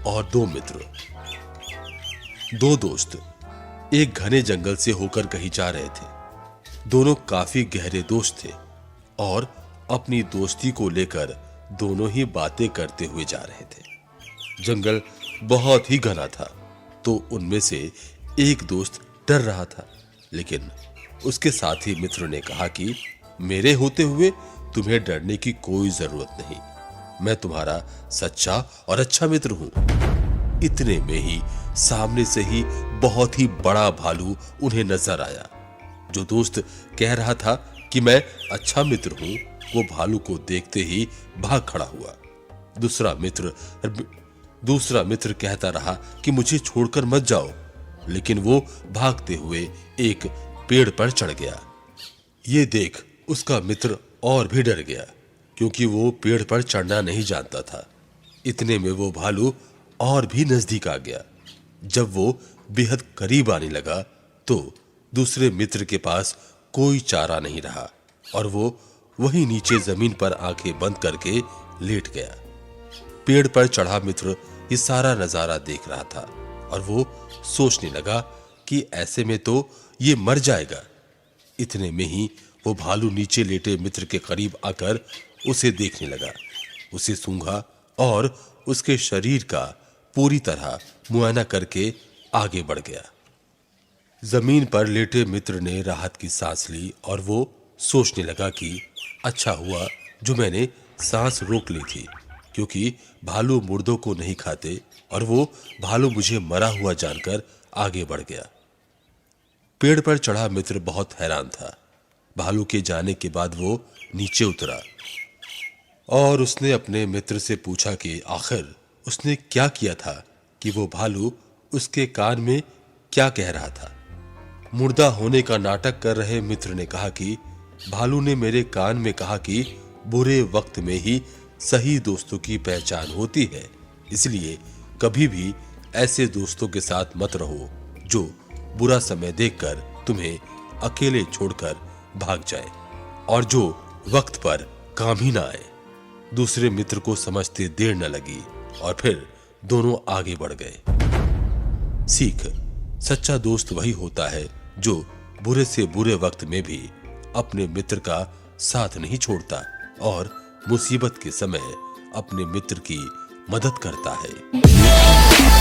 और दो मित्र। दो दोस्त एक घने जंगल से होकर कहीं जा रहे थे। दोनों काफी गहरे दोस्त थे और अपनी दोस्ती को लेकर दोनों ही बातें करते हुए जा रहे थे। जंगल बहुत ही घना था, तो उनमें से एक दोस्त डर रहा था, लेकिन उसके साथी मित्र ने कहा कि मेरे होते हुए तुम्हें डरने की कोई जरूरत नहीं, मैं तुम्हारा सच्चा और अच्छा मित्र हूं। इतने में ही सामने से ही बहुत ही बड़ा भालू उन्हें नजर आया। जो दोस्त कह रहा था कि मैं अच्छा मित्र हूं, वो भालू को देखते ही भाग खड़ा हुआ। दूसरा मित्र कहता रहा कि मुझे छोड़कर मत जाओ, लेकिन वो भागते हुए एक पेड़ पर चढ़ गया। ये देख उसका मित्र और भी डर गया, क्योंकि वो पेड़ पर चढ़ना नहीं जानता था। इतने में वो भालू और भी नजदीक आ गया। जब वो बेहद करीब आने लगा तो दूसरे मित्र के पास कोई चारा नहीं रहा और वो वहीं नीचे जमीन पर आंखें बंद करके लेट गया। पेड़ पर चढ़ा मित्र ये सारा नजारा देख रहा था और वो सोचने लगा कि ऐसे में तो ये मर जाएगा। इतने में ही वो भालू नीचे लेटे मित्र के करीब आकर उसे देखने लगा। उसे सूंघा और उसके शरीर का पूरी तरह मुआयना करके आगे बढ़ गया। जमीन पर लेटे मित्र ने राहत की सांस ली और वो सोचने लगा कि अच्छा हुआ जो मैंने सांस रोक ली थी, क्योंकि भालू मुर्दों को नहीं खाते और वो भालू मुझे मरा हुआ जानकर आगे बढ़ गया। पेड़ पर चढ़ा मित्र बहुत हैरान था। भालू के जाने के बाद वो नीचे उतरा और उसने अपने मित्र से पूछा कि आखिर उसने क्या किया था कि वो भालू उसके कान में क्या कह रहा था। मुर्दा होने का नाटक कर रहे मित्र ने कहा कि भालू ने मेरे कान में कहा कि बुरे वक्त में ही सही दोस्तों की पहचान होती है, इसलिए कभी भी ऐसे दोस्तों के साथ मत रहो जो बुरा समय देखकर तुम्हें अकेले छोड़कर भाग जाए और जो वक्त पर काम ही ना आए। दूसरे मित्र को समझते देर न लगी और फिर दोनों आगे बढ़ गए। सीख: सच्चा दोस्त वही होता है जो बुरे से बुरे वक्त में भी अपने मित्र का साथ नहीं छोड़ता और मुसीबत के समय अपने मित्र की मदद करता है।